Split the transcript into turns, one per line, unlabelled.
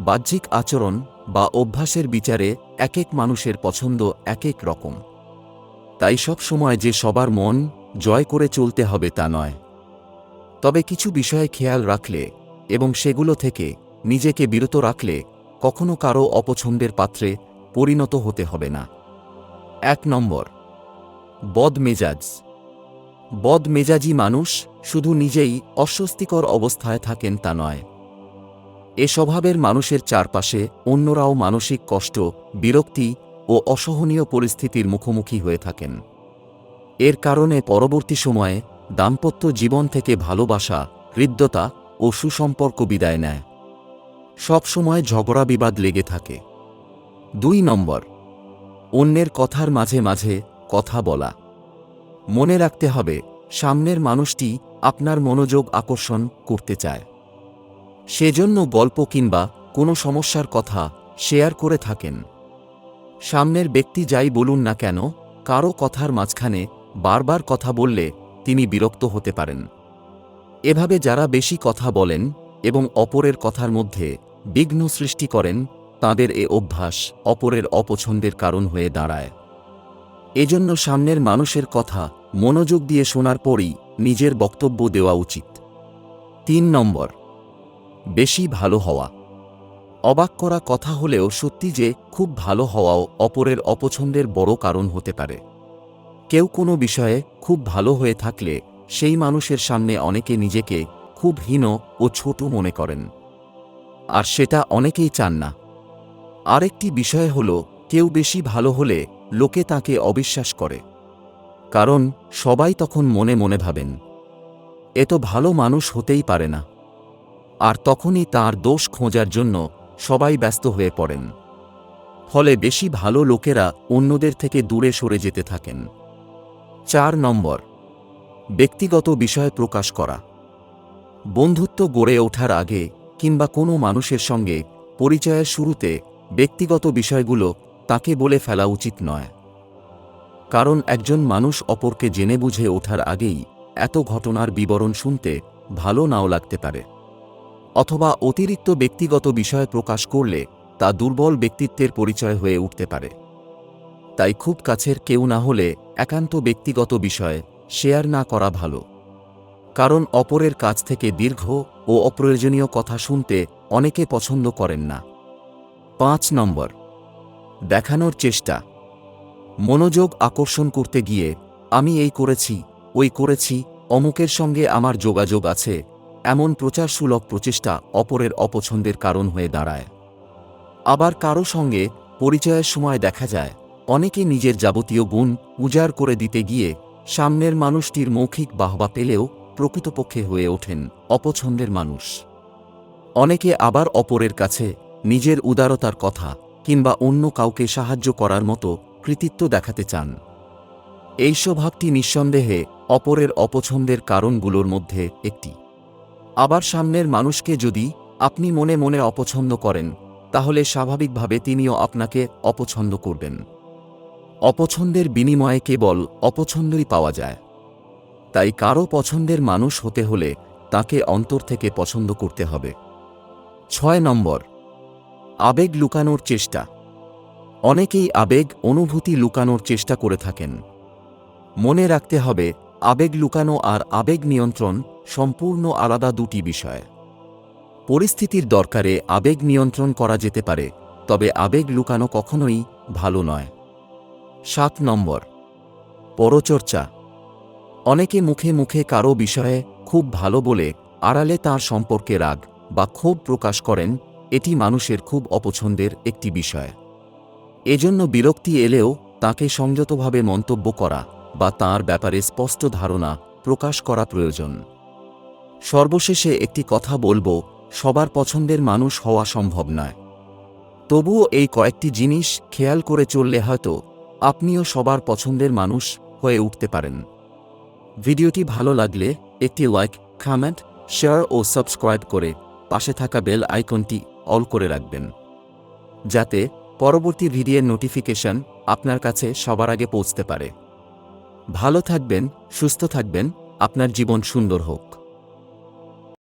বাহ্যিক আচরণ বা অভ্যাসের বিচারে একেক মানুষের পছন্দ একেক রকম। তাই সব সময় যে সবার মন জয় করে চলতে হবে তা নয়। তবে কিছু বিষয়ে খেয়াল রাখলে এবং সেগুলো থেকে নিজেকে বিরত রাখলে কখনো কারো অপছন্দের পাত্রে পরিণত হতে হবে না। 1 নম্বর, বদমেজাজ। বদমেজাজি মানুষ শুধু নিজেই অস্বস্তিকর অবস্থায় থাকেন তা নয়, এ স্বভাবের মানুষের চারপাশে অন্যরাও মানসিক কষ্ট, বিরক্তি ও অসহনীয় পরিস্থিতির মুখোমুখি হয়ে থাকেন। এর কারণে পরবর্তী সময়ে দাম্পত্য জীবন থেকে ভালোবাসা, হৃদ্যতা ও সুসম্পর্ক বিদায় নেয়। সব সময় ঝগড়া বিবাদ লেগে থাকে। 2 নম্বর, অন্যের কথার মাঝে মাঝে কথা বলা। মনে রাখতে হবে, সামনের মানুষটি আপনার মনোযোগ আকর্ষণ করতে চায়। সেজন্য গল্প কিংবা কোনো সমস্যার কথা শেয়ার করে থাকেন। সামনের ব্যক্তি যাই বলুন না কেন, কারো কথার মাঝখানে বারবার কথা বললে তিনি বিরক্ত হতে পারেন। এভাবে যারা বেশি কথা বলেন এবং অপরের কথার মধ্যে বিঘ্ন সৃষ্টি করেন, তাদের এ অভ্যাস অপরের অপছন্দের কারণ হয়ে দাঁড়ায়। এজন্য সামনের মানুষের কথা মনোযোগ দিয়ে শোনার পরই নিজের বক্তব্য দেওয়া উচিত। 3 নম্বর, বেশি ভালো হওয়া। অবাক করা কথা হলেও সত্যি যে খুব ভালো হওয়াও অপরের অপছন্দের বড় কারণ হতে পারে। কেউ কোনো বিষয়ে খুব ভালো হয়ে থাকলে সেই মানুষের সামনে অনেকে নিজেকে খুব হীন ও ছোট মনে করেন, আর সেটা অনেকেই চান না। আরেকটি বিষয় হল, কেউ বেশি ভালো হলে লোকে তাকে অবিশ্বাস করে, কারণ সবাই তখন মনে মনে ভাবেন, এ তো ভালো মানুষ হতেই পারে না, আর তখনই তার দোষ খোঁজার জন্য সবাই ব্যস্ত হয়ে পড়েন। ফলে বেশি ভালো লোকেরা অন্যদের থেকে দূরে সরে যেতে থাকেন। 4 নম্বর, ব্যক্তিগত বিষয় প্রকাশ করা। বন্ধুত্ব গড়ে ওঠার আগে কিংবা কোনো মানুষের সঙ্গে পরিচয়ের শুরুতে ব্যক্তিগত বিষয়গুলো তাকে বলে ফেলা উচিত নয়। কারণ একজন মানুষ অপরকে জেনে বুঝে ওঠার আগেই এত ঘটনার বিবরণ শুনতে ভালো নাও লাগতে পারে। অথবা অতিরিক্ত ব্যক্তিগত বিষয় প্রকাশ করলে তা দুর্বল ব্যক্তিত্বের পরিচয় হয়ে উঠতে পারে। তাই খুব কাছের কেউ না হলে একান্ত ব্যক্তিগত বিষয় শেয়ার না করা ভালো, কারণ অপরের কাছ থেকে দীর্ঘ ও অপ্রয়োজনীয় কথা শুনতে অনেকে পছন্দ করেন না। 5 নম্বর, দেখানোর চেষ্টা। মনোযোগ আকর্ষণ করতে গিয়ে আমি এই করেছি, ওই করেছি, অমুকের সঙ্গে আমার যোগাযোগ আছে, এমন প্রচারসুলভ প্রচেষ্টা অপরের অপছন্দের কারণ হয়ে দাঁড়ায়। আবার কারো সঙ্গে পরিচয়ের সময় দেখা যায় অনেকে নিজের যাবতীয় গুণ উজাড় করে দিতে গিয়ে সামনের মানুষটির মৌখিক বাহবা পেলেও প্রকৃতপক্ষে হয়ে ওঠেন অপছন্দের মানুষ। অনেকে আবার অপরের কাছে নিজের উদারতার কথা কিংবা অন্য কাউকে সাহায্য করার মতো কৃতিত্ব দেখাতে চান। এই স্বভাবটি নিঃসন্দেহে অপরের অপছন্দের কারণগুলোর মধ্যে একটি। আবার সামনের মানুষকে যদি আপনি মনে মনে অপছন্দ করেন, তাহলে স্বাভাবিকভাবে তিনিও আপনাকে অপছন্দ করবেন। অপছন্দের বিনিময়ে কেবল অপছন্দই পাওয়া যায়। তাই কারো পছন্দের মানুষ হতে হলে তাকে অন্তর থেকে পছন্দ করতে হবে। 6 নম্বর, আবেগ লুকানোর চেষ্টা। অনেকেই আবেগ অনুভূতি লুকানোর চেষ্টা করে থাকেন। মনে রাখতে হবে, আবেগ লুকানো আর আবেগ নিয়ন্ত্রণ সম্পূর্ণ আলাদা দুটি বিষয়। পরিস্থিতির দরকারে আবেগ নিয়ন্ত্রণ করা যেতে পারে, তবে আবেগ লুকানো কখনোই ভালো নয়। 7 নম্বর, পরচর্চা। অনেকে মুখে মুখে কারো বিষয়ে খুব ভালো বলে আড়ালে তার সম্পর্কে রাগ বা ক্ষোভ প্রকাশ করেন, এটি মানুষের খুব অপছন্দের একটি বিষয়। এজন্য বিরক্তি এলেও তাকে সংযতভাবে মন্তব্য করা বা তাঁর ব্যাপারে স্পষ্ট ধারণা প্রকাশ করা প্রয়োজন। সর্বশেষে একটি কথা বলবো, সবার পছন্দের মানুষ হওয়া সম্ভব নয়। তবুও এই কয়েকটি জিনিস খেয়াল করে চললে হয়তো আপনিও সবার পছন্দের মানুষ হয়ে উঠতে পারেন। ভিডিওটি ভালো লাগলে একটি লাইক, কমেন্ট, শেয়ার ও সাবস্ক্রাইব করে পাশে থাকা বেল আইকনটি অল করে রাখবেন, যাতে পরবর্তী ভিডিওর নোটিফিকেশন আপনার কাছে সবার আগে পৌঁছতে পারে। ভালো থাকবেন, সুস্থ থাকবেন, আপনার জীবন সুন্দর হোক।